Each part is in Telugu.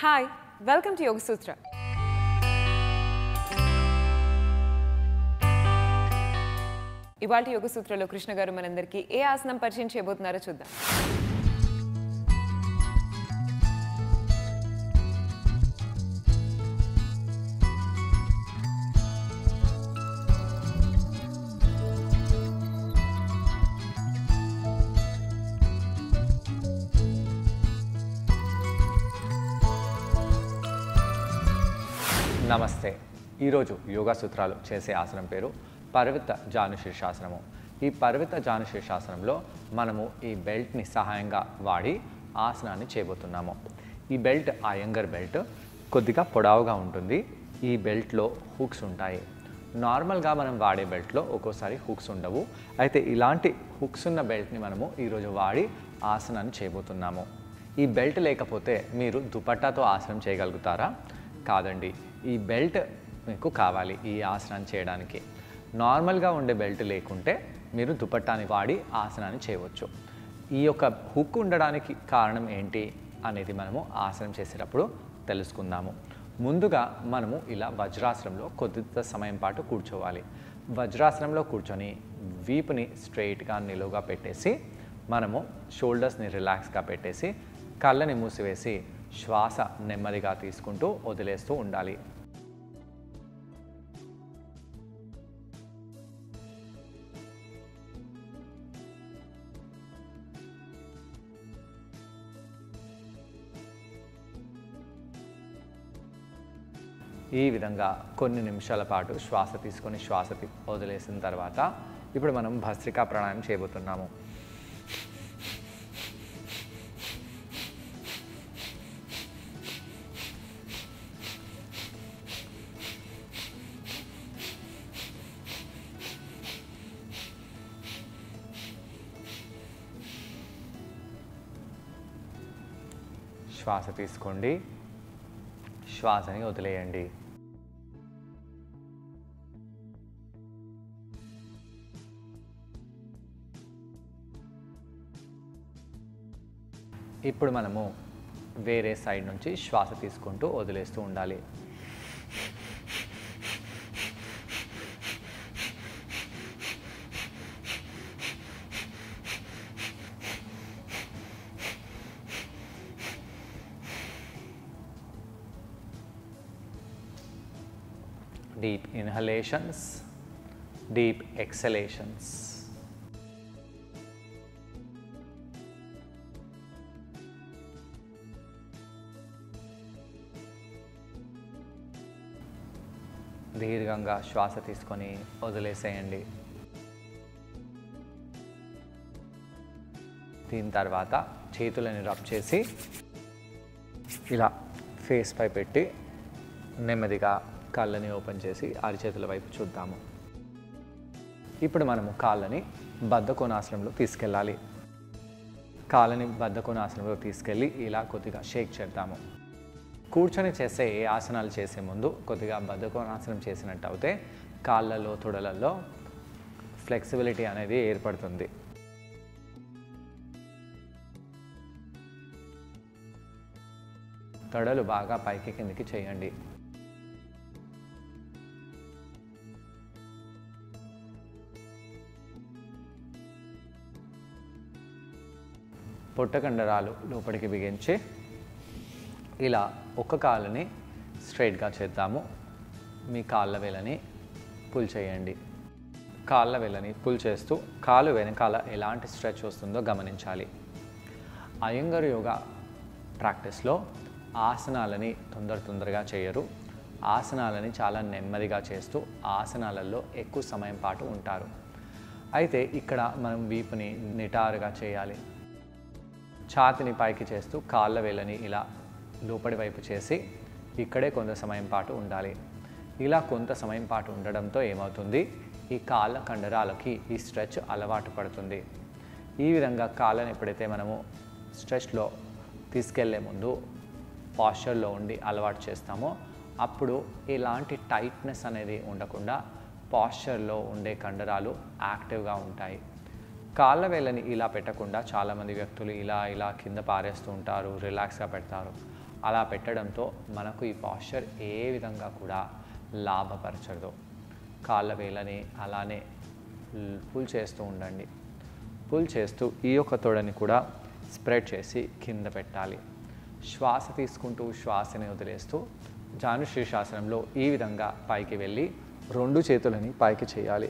హాయ్ వెల్కమ్ టు యోగ సూత్ర. ఇవాల్టి యోగ సూత్రలో కృష్ణ గారు మనందరికీ ఏ ఆసనం పరిచయం చేయబోతున్నారో చూద్దాం. నమస్తే. ఈరోజు యోగా సూత్రాలు చేసే ఆసనం పేరు పర్వత జాను శీర్షాసనము. ఈ పర్వత జాను శీర్షాసనంలో మనము ఈ బెల్ట్ని సహాయంగా వాడి ఆసనాన్ని చేయబోతున్నాము. ఈ బెల్ట్ అయ్యంగర్ బెల్ట్ కొద్దిగా పొడవుగా ఉంటుంది. ఈ బెల్ట్లో హుక్స్ ఉంటాయి. నార్మల్గా మనం వాడే బెల్ట్లో ఒక్కోసారి హుక్స్ ఉండవు. అయితే ఇలాంటి హుక్స్ ఉన్న బెల్ట్ని మనము ఈరోజు వాడి ఆసనాన్ని చేయబోతున్నాము. ఈ బెల్ట్ లేకపోతే మీరు దుపట్టాతో ఆసనం చేయగలుగుతారా? కాదండి, ఈ బెల్ట్ మీకు కావాలి ఈ ఆసనాన్ని చేయడానికి. నార్మల్గా ఉండే బెల్ట్ లేకుంటే మీరు దుపట్టాని వాడి ఆసనాన్ని చేయవచ్చు. ఈ యొక్క హుక్ ఉండడానికి కారణం ఏంటి అనేది మనము ఆసనం చేసేటప్పుడు తెలుసుకుందాము. ముందుగా మనము ఇలా వజ్రాసనంలో కొద్ది సమయం పాటు కూర్చోవాలి. వజ్రాసనంలో కూర్చొని వీపుని స్ట్రైట్గా నిలువుగా పెట్టేసి మనము షోల్డర్స్ని రిలాక్స్గా పెట్టేసి కళ్ళని మూసివేసి శ్వాస నెమ్మదిగా తీసుకుంటూ వదిలేస్తూ ఉండాలి. ఈ విధంగా కొన్ని నిమిషాల పాటు శ్వాస తీసుకొని శ్వాస వదిలేసిన తర్వాత ఇప్పుడు మనం భస్త్రికా ప్రాణాయామం చేయబోతున్నాము. శ్వాస తీసుకోండి, శ్వాసని వదిలేయండి. ఇప్పుడు మనము వేరే సైడ్ నుంచి శ్వాస తీసుకుంటూ వదిలేస్తూ ఉండాలి. Deep inhalations, deep exhalations. దీర్ఘంగా శ్వాస తీసుకొని వదిలేసేయండి. దీని తర్వాత చేతులని రబ్ చేసి ఇలా ఫేస్ పై పెట్టి నెమ్మదిగా కాళ్ళని ఓపెన్ చేసి అరిచేతుల వైపు చూద్దాము. ఇప్పుడు మనము కాళ్ళని బద్ధకోణాసనంలో తీసుకెళ్ళాలి. కాళ్ళని బద్ధకోణాసనంలో తీసుకెళ్ళి ఇలా కొద్దిగా షేక్ చేద్దాము. కూర్చొని చేసే ఏ ఆసనాలు చేసే ముందు కొద్దిగా బద్ధకోణాసనం చేసినట్టు అయితే కాళ్ళలో తొడలలో ఫ్లెక్సిబిలిటీ అనేది ఏర్పడుతుంది. తొడలు బాగా పైకి కిందికి చేయండి. పొట్టకండరాలు లోపలికి బిగించి ఇలా ఒక కాళ్ళని స్ట్రైట్గా చేద్దాము. మీ కాళ్ళ వేలని పుల్ చేయండి. కాళ్ళ వేలని పుల్ చేస్తూ కాలు వెనకాల ఎలాంటి స్ట్రెచ్ వస్తుందో గమనించాలి. అయ్యంగార్ యోగా ప్రాక్టీస్లో ఆసనాలని తొందరగా చేయరు. ఆసనాలని చాలా నెమ్మదిగా చేస్తూ ఆసనాలలో ఎక్కువ సమయం పాటు ఉంటారు. అయితే ఇక్కడ మనం వీపుని నిటారుగా చేయాలి. ఛాతిని పైకి చేస్తూ కాళ్ళ వేలని ఇలా లోపలి వైపు చేసి ఇక్కడే కొంత సమయం పాటు ఉండాలి. ఇలా కొంత సమయం పాటు ఉండడంతో ఏమవుతుంది, ఈ కాళ్ళ కండరాలకి ఈ స్ట్రెచ్ అలవాటు పడుతుంది. ఈ విధంగా కాళ్ళని ఎప్పుడైతే మనము స్ట్రెచ్లో తీసుకెళ్లే ముందు పాస్చర్లో ఉండి అలవాటు చేస్తామో అప్పుడు ఎలాంటి టైట్నెస్ అనేది ఉండకుండా పాస్చర్లో ఉండే కండరాలు యాక్టివ్గా ఉంటాయి. కాళ్ళ వేళ్ళని ఇలా పెట్టకుండా చాలామంది వ్యక్తులు ఇలా కింద పారేస్తూ ఉంటారు, రిలాక్స్గా పెడతారు. అలా పెట్టడంతో మనకు ఈ పాస్చర్ ఏ విధంగా కూడా లాభపరచదు. కాళ్ళ వేళ్ళని అలానే పుల్ చేస్తూ ఉండండి. పుల్ చేస్తూ ఈ యొక్క తొడని కూడా స్ప్రెడ్ చేసి కింద పెట్టాలి. శ్వాస తీసుకుంటూ శ్వాసని వదిలేస్తూ జానుశీర్షాసనంలో ఈ విధంగా పైకి వెళ్ళి 2 చేతులని పైకి చేయాలి.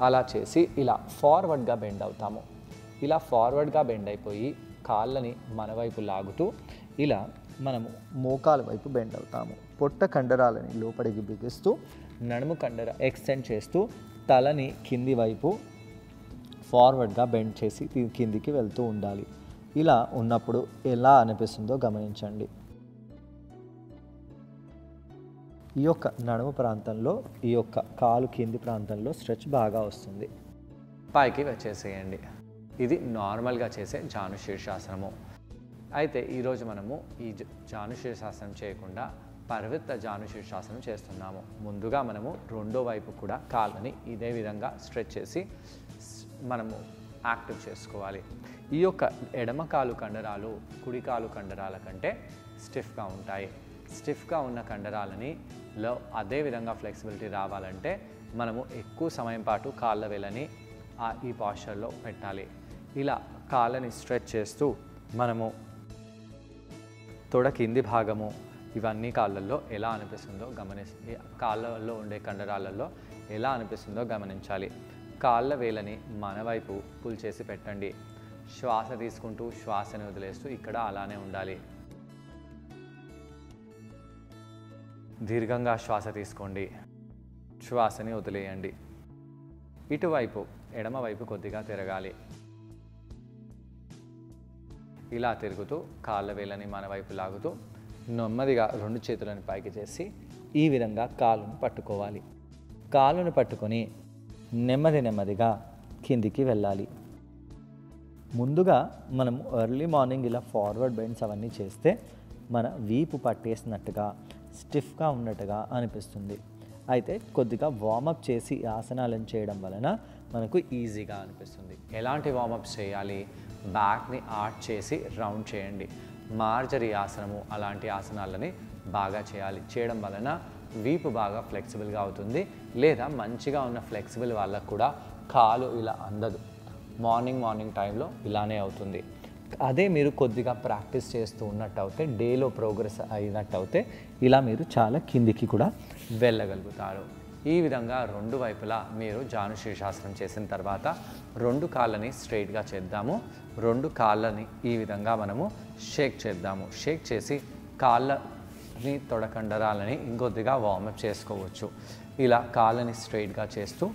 అలా చేసి ఇలా ఫార్వర్డ్గా బెండ్ అవుతాము. ఇలా ఫార్వర్డ్గా బెండ్ అయిపోయి కాళ్ళని మన వైపు లాగుతూ ఇలా మనము మోకాల వైపు బెండ్ అవుతాము. పొట్ట కండరాలని లోపలికి బిగిస్తూ నడుము కండర ఎక్స్టెండ్ చేస్తూ తలని కింది వైపు ఫార్వర్డ్గా బెండ్ చేసి కిందికి వెళ్తూ ఉండాలి. ఇలా ఉన్నప్పుడు ఎలా అనిపిస్తుందో గమనించండి. ఈ యొక్క నడుము ప్రాంతంలో ఈ యొక్క కాలు కింది ప్రాంతంలో స్ట్రెచ్ బాగా వస్తుంది. పైకి వచ్చేసేయండి. ఇది నార్మల్గా చేసే జానుశీర్షాసనము. అయితే ఈరోజు మనము ఈ జానుశీర్షాసనం చేయకుండా పర్వత జానుశీర్షాసనం చేస్తున్నాము. ముందుగా మనము రెండో వైపు కూడా కాళ్ళని ఇదే విధంగా స్ట్రెచ్ చేసి మనము యాక్టివ్ చేసుకోవాలి. ఈ యొక్క ఎడమ కాలు కండరాలు కుడి కాలు కండరాల కంటే స్టిఫ్గా ఉంటాయి. స్టిఫ్గా ఉన్న కండరాలని అదే విధంగా ఫ్లెక్సిబిలిటీ రావాలంటే మనము ఎక్కువ సమయం పాటు కాళ్ళ వేళ్ళని ఈ పాస్చర్లో పెట్టాలి. ఇలా కాళ్ళని స్ట్రెచ్ చేస్తూ మనము తొడ కింది భాగము ఇవన్నీ కాళ్ళల్లో ఎలా అనిపిస్తుందో కాళ్ళల్లో ఉండే కండరాలలో ఎలా అనిపిస్తుందో గమనించాలి. కాళ్ళ వేళ్ళని మన వైపు పుల్ చేసి పెట్టండి. శ్వాస తీసుకుంటూ శ్వాసని వదిలేస్తూ ఇక్కడ అలానే ఉండాలి. దీర్ఘంగా శ్వాస తీసుకోండి, శ్వాసని వదిలేయండి. ఇటువైపు ఎడమవైపు కొద్దిగా తిరగాలి. ఇలా తిరుగుతూ కాళ్ళ వేళ్ళని మన వైపు లాగుతూ నెమ్మదిగా 2 చేతులను పైకి చేసి ఈ విధంగా కాలును పట్టుకోవాలి. కాలును పట్టుకొని నెమ్మదిగా కిందికి వెళ్ళాలి. ముందుగా మనం ఎర్లీ మార్నింగ్ ఇలా ఫార్వర్డ్ బెండ్స్ అవన్నీ చేస్తే మన వీపు పట్టేసినట్టుగా స్టిఫ్గా ఉన్నట్టుగా అనిపిస్తుంది. అయితే కొద్దిగా వార్మప్ చేసి ఆసనాలను చేయడం వలన మనకు ఈజీగా అనిపిస్తుంది. ఎలాంటి వార్మప్స్ చేయాలి? బ్యాక్ని ఆర్చ్ చేసి రౌండ్ చేయండి. మార్జరీ ఆసనము అలాంటి ఆసనాలని బాగా చేయాలి. చేయడం వలన వీపు బాగా ఫ్లెక్సిబుల్గా అవుతుంది. లేదా మంచిగా ఉన్న ఫ్లెక్సిబుల్ వాళ్ళకు కూడా కాలు ఇలా అందదు. మార్నింగ్ టైంలో ఇలానే అవుతుంది. అదే మీరు కొద్దిగా ప్రాక్టీస్ చేస్తూ ఉన్నట్టు అయితే డేలో ప్రోగ్రెస్ అయినట్టు అయితే ఇలా మీరు చాలా కిందికి కూడా వెళ్ళగలుగుతారు. ఈ విధంగా 2 వైపులా మీరు జానుశీర్షాసనం చేసిన తర్వాత 2 కాళ్ళని స్ట్రైట్గా చేద్దాము. 2 కాళ్ళని ఈ విధంగా మనము షేక్ చేద్దాము. షేక్ చేసి కాళ్ళని తొడకండరాలని ఇంకొద్దిగా వార్మప్ చేసుకోవచ్చు. ఇలా కాళ్ళని స్ట్రైట్గా చేస్తూ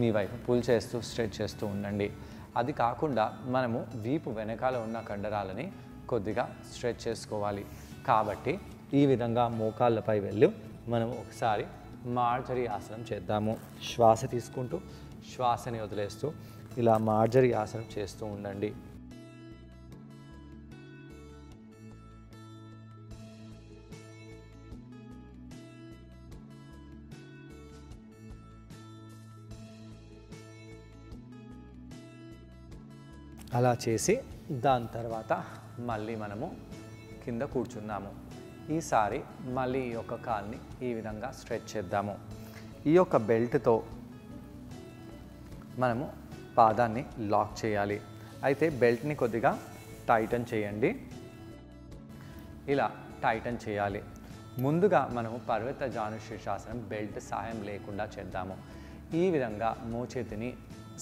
మీ వైపు పుల్ చేస్తూ స్ట్రెచ్ చేస్తూ ఉండండి. అది కాకుండా మనము వీపు వెనకాల ఉన్న కండరాలని కొద్దిగా స్ట్రెచ్ చేసుకోవాలి. కాబట్టి ఈ విధంగా మోకాళ్ళపై వెళ్ళి మనం ఒకసారి మార్జరీ ఆసనం చేద్దాము. శ్వాస తీసుకుంటూ శ్వాసని వదిలేస్తూ ఇలా మార్జరీ ఆసనం చేస్తూ ఉండండి. అలా చేసి దాని తర్వాత మళ్ళీ మనము కింద కూర్చుందాము. ఈసారి మళ్ళీ ఈ యొక్క కాల్ని ఈ విధంగా స్ట్రెచ్ చేద్దాము. ఈ యొక్క బెల్ట్తో మనము పాదాన్ని లాక్ చేయాలి. అయితే బెల్ట్ని కొద్దిగా టైటన్ చేయండి. ఇలా టైటన్ చేయాలి. ముందుగా మనము పర్వత జానుశీర్షాసనం బెల్ట్ సహాయం లేకుండా చేద్దాము. ఈ విధంగా మోచేతిని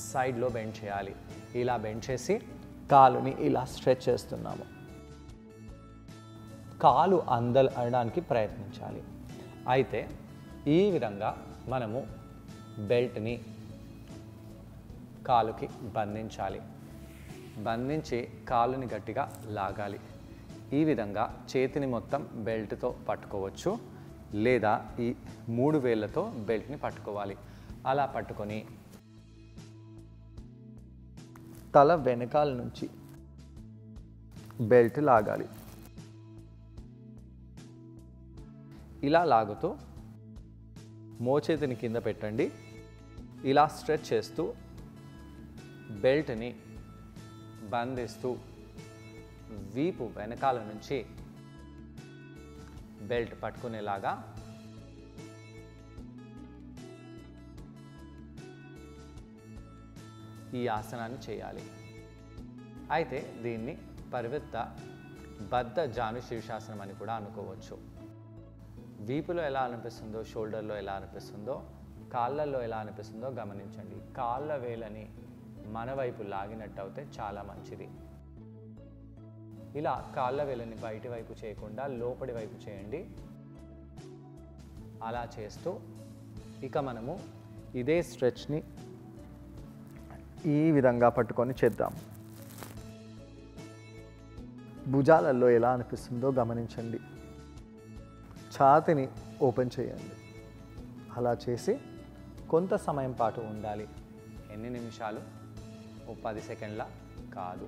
సైడ్లో బెండ్ చేయాలి. ఇలా బెండ్ చేసి కాలుని ఇలా స్ట్రెచ్ చేస్తున్నాము. కాలు అందడానికి ప్రయత్నించాలి. అయితే ఈ విధంగా మనము బెల్ట్ని కాలుకి బంధించాలి. బంధించి కాలుని గట్టిగా లాగాలి. ఈ విధంగా చేతిని మొత్తం బెల్ట్తో పట్టుకోవచ్చు, లేదా ఈ 3 వేళ్ళతో బెల్ట్ని పట్టుకోవాలి. అలా పట్టుకొని తల వెనకాల నుంచి బెల్ట్ లాగాలి. ఇలా లాగుతూ మోచేతిని కింద పెట్టండి. ఇలా స్ట్రెచ్ చేస్తూ బెల్ట్ని బంధిస్తూ వీపు వెనకాల నుంచి బెల్ట్ పట్టుకునేలాగా ఈ ఆసనాన్ని చేయాలి. అయితే దీన్ని పరివృత్త బద్ధ జాను శీర్షాసనం అని కూడా అనుకోవచ్చు. వీపులో ఎలా అనిపిస్తుందో, షోల్డర్లో ఎలా అనిపిస్తుందో, కాళ్ళల్లో ఎలా అనిపిస్తుందో గమనించండి. కాళ్ళ వేలని మన వైపు లాగినట్టు అయితే చాలా మంచిది. ఇలా కాళ్ళ వేలని బయటి వైపు చేయకుండా లోపలి వైపు చేయండి. అలా చేస్తూ ఇక మనము ఇదే స్ట్రెచ్ని ఈ విధంగా పట్టుకొని చేద్దాం. భుజాలలో ఎలా అనిపిస్తుందో గమనించండి. ఛాతిని ఓపెన్ చేయండి. అలా చేసి కొంత సమయం పాటు ఉండాలి. ఎన్ని నిమిషాలు? ఓ 10 సెకండ్ల కాదు,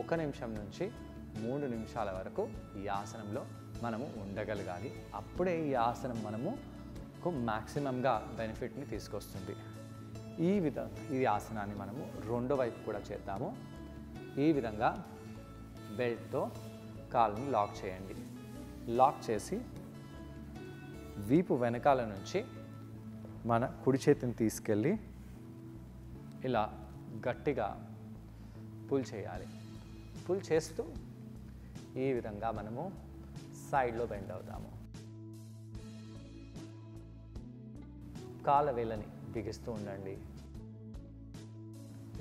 1 నిమిషం నుంచి 3 నిమిషాల వరకు ఈ ఆసనంలో మనము ఉండగలగాలి. అప్పుడే ఈ ఆసనం మనము మ్యాక్సిమంగా బెనిఫిట్ని తీసుకొస్తుంది. ఈ ఆసనాన్ని మనము రెండో వైపు కూడా చేద్దాము. ఈ విధంగా బెల్ట్తో కాలుని లాక్ చేయండి. లాక్ చేసి వీపు వెనకాల నుంచి మన కుడి చేతిని తీసుకెళ్ళి ఇలా గట్టిగా పుల్ చేయాలి. పుల్ చేస్తూ ఈ విధంగా మనము సైడ్లో బెండ్ అవుతాము. కాళ్ళ వేళ్ళని బిగిస్తూ ఉండండి.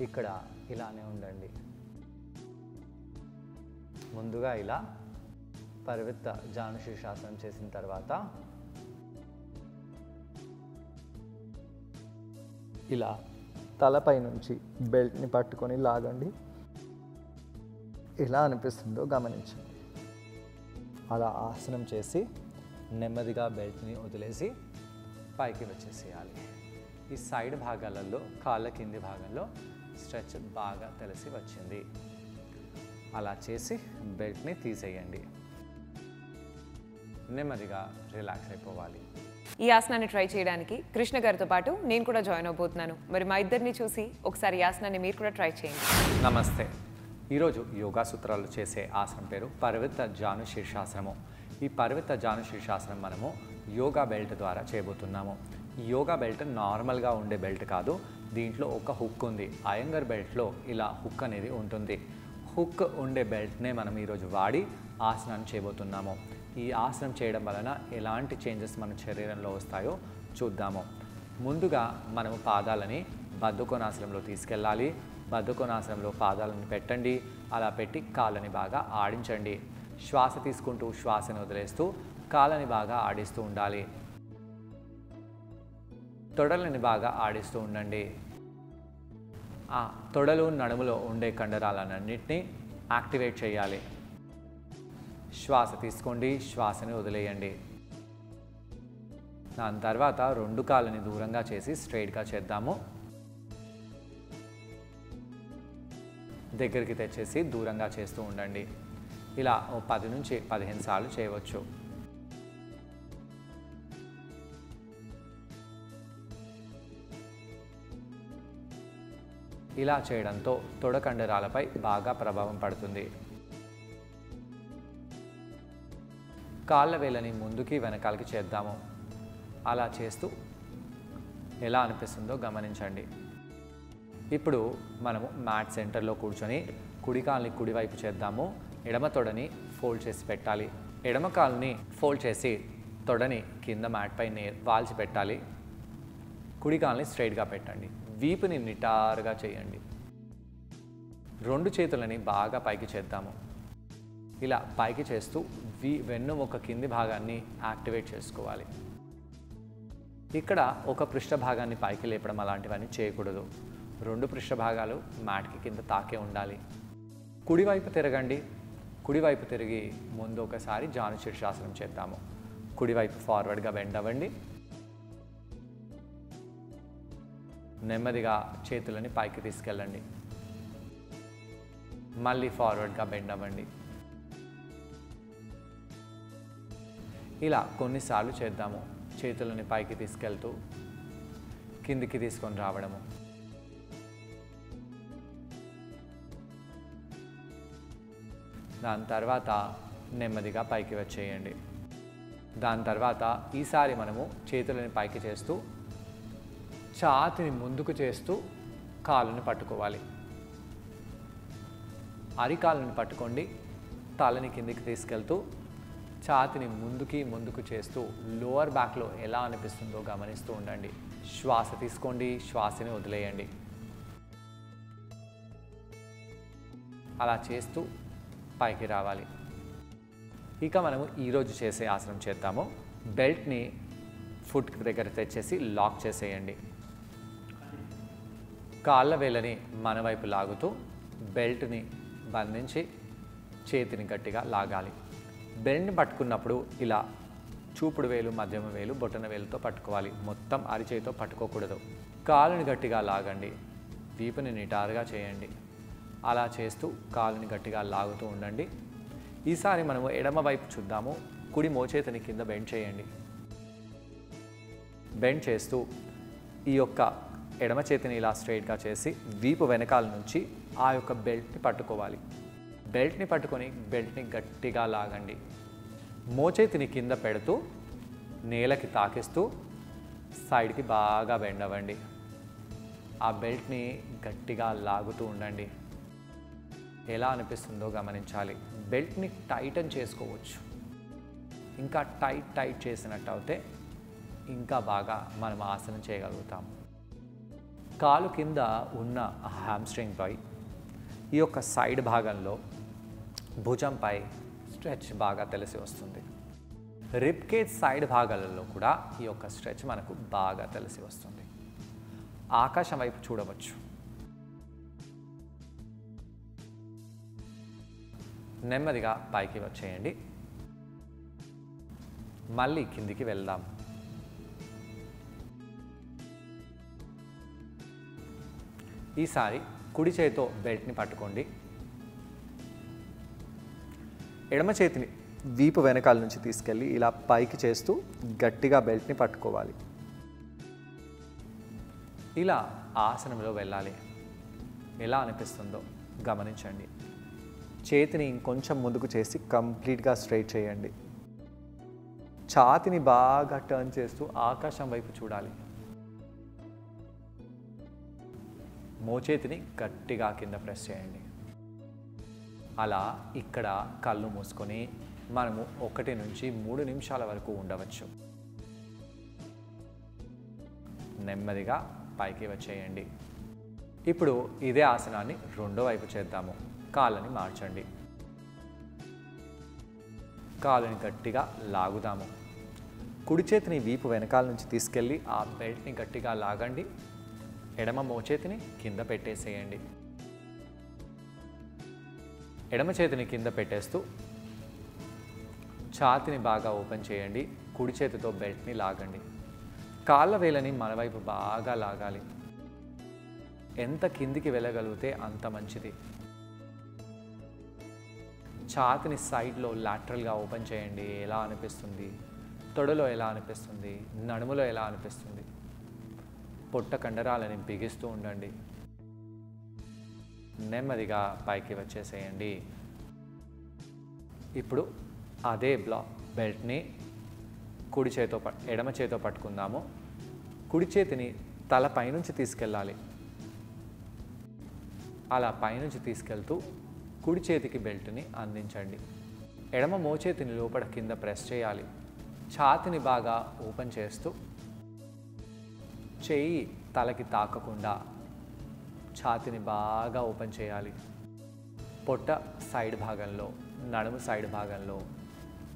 ఇక్కడ ఇలానే ఉండండి. ముందుగా ఇలా పరివృత్త జాను శీర్షాసనం చేసిన తర్వాత ఇలా తలపై నుంచి బెల్ట్ని పట్టుకొని లాగండి. ఎలా అనిపిస్తుందో గమనించండి. అలా ఆసనం చేసి నెమ్మదిగా బెల్ట్ని వదిలేసి పైకి వచ్చేసేయాలి. ఈ సైడ్ భాగాలలో కాళ్ళ కింది భాగంలో స్ట్రెచ్ బాగా తెలిసి వచ్చింది. అలా చేసి బెల్ట్ని తీసేయండి. నెమ్మదిగా రిలాక్స్ అయిపోవాలి. ఈ ఆసనాన్ని ట్రై చేయడానికి కృష్ణ గారితో పాటు నేను కూడా జాయిన్ అవబోతున్నాను. మరి మా ఇద్దరిని చూసి ఒకసారి ఈ ఆసనాన్ని మీరు కూడా ట్రై చేయండి. నమస్తే. ఈరోజు యోగా సూత్రాలు చేసే ఆసనం పేరు పరివృత్త జాను శీర్షాసనము. ఈ పరివృత్త జాను శీర్షాసనం మనము యోగా బెల్ట్ ద్వారా చేయబోతున్నాము. ఈ యోగా బెల్ట్ నార్మల్గా ఉండే బెల్ట్ కాదు. దీంట్లో ఒక హుక్ ఉంది. అయ్యంగర్ బెల్ట్లో ఇలా హుక్ అనేది ఉంటుంది. హుక్ ఉండే బెల్ట్నే మనం ఈరోజు వాడి ఆసనాన్ని చేయబోతున్నాము. ఈ ఆసనం చేయడం వలన ఎలాంటి చేంజెస్ మన శరీరంలో వస్తాయో చూద్దాము. ముందుగా మనము పాదాలని బద్ధకోణాసనంలో తీసుకెళ్ళాలి. బద్ధకోణాసనంలో పాదాలను పెట్టండి. అలా పెట్టి కాళ్ళని బాగా ఆడించండి. శ్వాస తీసుకుంటూ శ్వాసను వదిలేస్తూ కాళ్ళని బాగా ఆడిస్తూ ఉండాలి. తొడలని బాగా ఆడిస్తూ ఉండండి. ఆ తొడలు నడుములో ఉండే కండరాలన్నింటినీ యాక్టివేట్ చేయాలి. శ్వాస తీసుకోండి, శ్వాసని వదిలేయండి. దాని తర్వాత 2 కాళ్ళని దూరంగా చేసి స్ట్రైట్గా చేద్దాము. దగ్గరికి తెచ్చేసి దూరంగా చేస్తూ ఉండండి. ఇలా 10 నుంచి 15 సార్లు చేయవచ్చు. ఇలా చేయడంతో తొడ కండరాలపై బాగా ప్రభావం పడుతుంది. కాళ్ళ వేళ్ళని ముందుకి వెనకాలకి చేద్దాము. అలా చేస్తూ ఎలా అనిపిస్తుందో గమనించండి. ఇప్పుడు మనము మ్యాట్ సెంటర్లో కూర్చొని కుడి కాలుని కుడివైపు చేద్దాము. ఎడమ తొడని ఫోల్డ్ చేసి పెట్టాలి. ఎడమ కాలుని ఫోల్డ్ చేసి తొడని కింద మ్యాట్ పై వాల్చి పెట్టాలి. కుడి కాలుని స్ట్రైట్గా పెట్టండి. వీపుని నిటారుగా చేయండి. 2 చేతులని బాగా పైకి చేద్దాము. ఇలా పైకి చేస్తూ వెన్నుముక కింది భాగాన్ని యాక్టివేట్ చేసుకోవాలి. ఇక్కడ ఒక పృష్ఠ భాగాన్ని పైకి లేపడం అలాంటివన్నీ చేయకూడదు. 2 పృష్ఠ భాగాలు మ్యాట్కి కింద తాకే ఉండాలి. కుడివైపు తిరగండి. కుడివైపు తిరిగి ముందు ఒకసారి జాను శీర్షాసనం చేద్దాము. కుడివైపు ఫార్వర్డ్గా బెండ్ అవ్వండి. నెమ్మదిగా చేతులని పైకి తీసుకెళ్ళండి. మళ్ళీ ఫార్వర్డ్గా బెండ్ అవ్వండి. ఇలా కొన్నిసార్లు చేద్దాము. చేతులని పైకి తీసుకెళ్తూ కిందికి తీసుకొని రావడము. దాని తర్వాత నెమ్మదిగా పైకి వచ్చేయండి. దాని తర్వాత ఈసారి మనము చేతులని పైకి చేస్తూ ఛాతీని ముందుకు చేస్తూ కాళ్ళని పట్టుకోవాలి. అరికాళ్ళని పట్టుకోండి. తలని కిందికి తీసుకెళ్తూ ఛాతీని ముందుకు చేస్తూ లోవర్ బ్యాక్లో ఎలా అనిపిస్తుందో గమనిస్తూ ఉండండి. శ్వాస తీసుకోండి, శ్వాసని వదిలేయండి. అలా చేస్తూ పైకి రావాలి. ఇక మనము ఈరోజు చేసే ఆసనం చేద్దాము. బెల్ట్ని ఫుట్ దగ్గర తెచ్చేసి లాక్ చేసేయండి. కాళ్ళ వేళ్ళని మన వైపు లాగుతూ బెల్ట్ని బంధించి చేతిని గట్టిగా లాగాలి. బెల్ట్ని పట్టుకున్నప్పుడు ఇలా చూపుడు వేలు, మధ్యమ వేలు, బొటన వేలుతో పట్టుకోవాలి. మొత్తం అరిచేయితో పట్టుకోకూడదు. కాలుని గట్టిగా లాగండి. వీపుని నిటారుగా చేయండి. అలా చేస్తూ కాలుని గట్టిగా లాగుతూ ఉండండి. ఈసారి మనము ఎడమ వైపు చూద్దాము. కుడి మోచేతిని కింద బెండ్ చేయండి. బెండ్ చేస్తూ ఈ యొక్క ఎడమ చేతిని ఇలా స్ట్రైట్గా చేసి వీపు వెనకాల నుంచి ఆ యొక్క బెల్ట్ని పట్టుకోవాలి. బెల్ట్ని పట్టుకొని బెల్ట్ని గట్టిగా లాగండి. మోచేతిని కింద పెడుతూ నేలకి తాకిస్తూ సైడ్కి బాగా బెండ్ అవ్వండి. ఆ బెల్ట్ని గట్టిగా లాగుతూ ఉండండి. ఎలా అనిపిస్తుందో గమనించాలి. బెల్ట్ని టైటన్ చేసుకోవచ్చు. ఇంకా టైట్ చేసినట్టు అయితే ఇంకా బాగా మనం ఆసనం చేయగలుగుతాం. కాలు కింద ఉన్న హ్యామ్స్ట్రింగ్ పై ఈ యొక్క సైడ్ భాగంలో భుజంపై స్ట్రెచ్ బాగా తెలిసి వస్తుంది. రిబ్ కేజ్ సైడ్ భాగాలలో కూడా ఈ యొక్క స్ట్రెచ్ మనకు బాగా తెలిసి వస్తుంది. ఆకాశం వైపు చూడవచ్చు. నెమ్మదిగా పైకి వచ్చేయండి. మళ్ళీ కిందికి వెళ్దాం. ఈసారి కుడి చేతితో బెల్ట్ని పట్టుకోండి. ఎడమ చేతిని వీపు వెనకాల నుంచి తీసుకెళ్ళి ఇలా పైకి చేస్తూ గట్టిగా బెల్ట్ని పట్టుకోవాలి. ఇలా ఆసనంలో వెళ్ళాలి. ఎలా అనిపిస్తుందో గమనించండి. చేతిని ఇంకొంచెం ముందుకు చేసి కంప్లీట్గా స్ట్రైట్ చేయండి. ఛాతీని బాగా టర్న్ చేస్తూ ఆకాశం వైపు చూడాలి. మోచేతిని గట్టిగా కింద ప్రెస్ చేయండి. అలా ఇక్కడ కళ్ళు మూసుకొని మనము 1 నుంచి 3 నిమిషాల వరకు ఉండవచ్చు. నెమ్మదిగా పైకి వచ్చేయండి. ఇప్పుడు ఇదే ఆసనాన్ని రెండో వైపు చేద్దాము. కాళ్ళని మార్చండి. కాళ్ళని గట్టిగా లాగుదాము. కుడి చేతిని వీపు వెనకాల నుంచి తీసుకెళ్ళి ఆ బెల్ట్ని గట్టిగా లాగండి. ఎడమ మోచేతిని కింద పెట్టేసేయండి. ఎడమ చేతిని కింద పెట్టేస్తూ ఛాతీని బాగా ఓపెన్ చేయండి. కుడి చేతితో బెల్ట్ని లాగండి. కాళ్ళ వేలని మన వైపు బాగా లాగాలి. ఎంత కిందికి వెళ్ళగలిగితే అంత మంచిది. ఛాతీని సైడ్లో లాటరల్గా ఓపెన్ చేయండి. ఎలా అనిపిస్తుంది? తొడలో ఎలా అనిపిస్తుంది? నడుములో ఎలా అనిపిస్తుంది? పొట్ట కండరాలని బిగిస్తూ ఉండండి. నెమ్మదిగా పైకి వచ్చేసేయండి. ఇప్పుడు అదే బెల్ట్ని కుడి చేతో ఎడమ చేతో పట్టుకుందాము. కుడి చేతిని తల పైనుంచి తీసుకెళ్ళాలి. అలా పైనుంచి తీసుకెళ్తూ కుడి చేతికి బెల్ట్ని అందించండి. ఎడమ మోచేతిని లోపల కింద ప్రెస్ చేయాలి. ఛాతీని బాగా ఓపెన్ చేస్తూ చెయ్యి తలకి తాకకుండా ఛాతీని బాగా ఓపెన్ చేయాలి. పొట్ట సైడ్ భాగంలో, నడుము సైడ్ భాగంలో,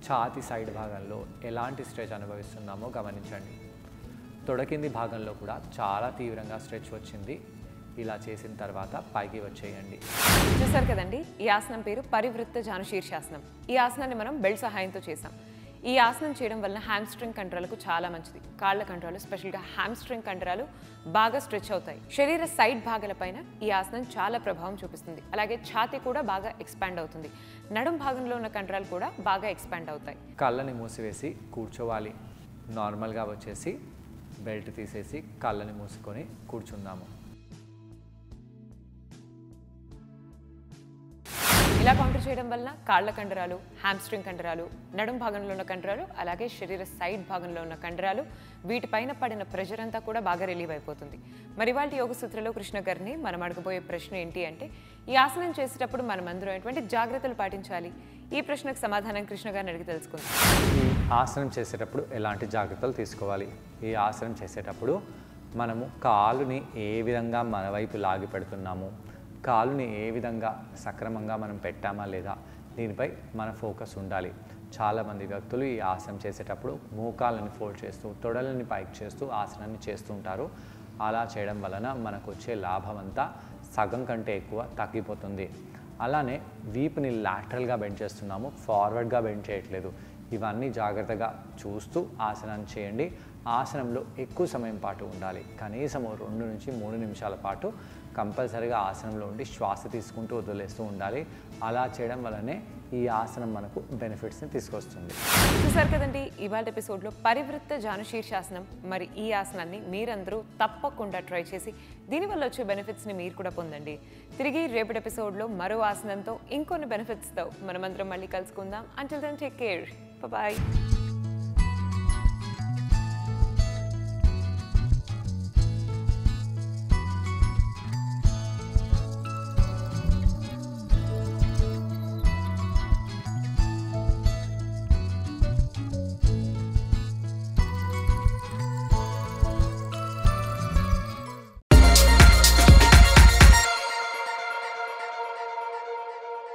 ఛాతీ సైడ్ భాగంలో ఎలాంటి స్ట్రెచ్ అనుభవిస్తున్నామో గమనించండి. తొడ కింది భాగంలో కూడా చాలా తీవ్రంగా స్ట్రెచ్ వచ్చింది. ఇలా చేసిన తర్వాత పైకి వచ్చేయండి. చూసారు కదండి, ఈ ఆసనం పేరు పరివృత్త జానుశీర్షాసనం. ఈ ఆసనాన్ని మనం బెల్ట్ సహాయంతో చేసాం. ఈ ఆసనం చేయడం వలన హ్యామ్స్ట్రింగ్ కండరాలకు చాలా మంచిది. కాళ్ళ కండరాలు, స్పెషల్గా హ్యామ్స్ట్రింగ్ కండరాలు బాగా స్ట్రెచ్ అవుతాయి. శరీర సైడ్ భాగాలపైన ఈ ఆసనం చాలా ప్రభావం చూపిస్తుంది. అలాగే ఛాతీ కూడా బాగా ఎక్స్పాండ్ అవుతుంది. నడుం భాగంలో ఉన్న కండరాలు కూడా బాగా ఎక్స్పాండ్ అవుతాయి. కళ్ళని మూసివేసి కూర్చోవాలి. నార్మల్గా వచ్చేసి బెల్ట్ తీసేసి కళ్ళని మూసుకొని కూర్చుందాము. ఇలా కౌంటర్ చేయడం వలన కాళ్ళ కండరాలు, హ్యామ్స్ట్రింగ్ కండరాలు, నడుం భాగంలో ఉన్న కండరాలు, అలాగే శరీర సైడ్ భాగంలో ఉన్న కండరాలు, వీటిపైన పడిన ప్రెషర్ అంతా కూడా బాగా రిలీవ్ అయిపోతుంది. మరి ఇవాళ యోగ సూత్రలో కృష్ణ గారిని మనం అడగబోయే ప్రశ్న ఏంటి అంటే, ఈ ఆసనం చేసేటప్పుడు మనం అందరూ ఎటువంటి జాగ్రత్తలు పాటించాలి? ఈ ప్రశ్నకు సమాధానం కృష్ణ గారిని అడిగి తెలుసుకుందాం. ఈ ఆసనం చేసేటప్పుడు ఎలాంటి జాగ్రత్తలు తీసుకోవాలి? ఈ ఆసనం చేసేటప్పుడు మనము కాలుని ఏ విధంగా మన వైపు లాగి పెడుతున్నాము, కాలుని ఏ విధంగా సక్రమంగా మనం పెట్టామా లేదా, దీనిపై మన ఫోకస్ ఉండాలి. చాలామంది వ్యక్తులు ఈ ఆసనం చేసేటప్పుడు మోకాళ్ళని ఫోల్డ్ చేస్తూ, తొడలని పైకి చేస్తూ ఆసనాన్ని చేస్తూ ఉంటారు. అలా చేయడం వలన మనకు వచ్చే లాభం అంతా సగం కంటే ఎక్కువ తగ్గిపోతుంది. అలానే వీపుని లాటరల్గా బెండ్ చేస్తున్నాము, ఫార్వర్డ్గా బెండ్ చేయట్లేదు. ఇవన్నీ జాగ్రత్తగా చూస్తూ ఆసనాన్ని చేయండి. ఆసనంలో ఎక్కువ సమయం పాటు ఉండాలి. కనీసం 2 నుంచి 3 నిమిషాల పాటు కంపల్సరీగా ఆసనంలో ఉండి శ్వాస తీసుకుంటూ వదిలేస్తూ ఉండాలి. అలా చేయడం వల్లనే ఈ ఆసనం మనకు బెనిఫిట్స్ని తీసుకొస్తుంది. చూసారు కదండి ఇవాళ ఎపిసోడ్లో పరివృత్త జానుశీర్షాసనం. మరి ఈ ఆసనాన్ని మీరందరూ తప్పకుండా ట్రై చేసి దీనివల్ల వచ్చే బెనిఫిట్స్ని మీరు కూడా పొందండి. తిరిగి రేపటి ఎపిసోడ్లో మరో ఆసనంతో ఇంకొన్ని బెనిఫిట్స్తో మనమందరం మళ్ళీ కలుసుకుందాం. Until then take care. Bye.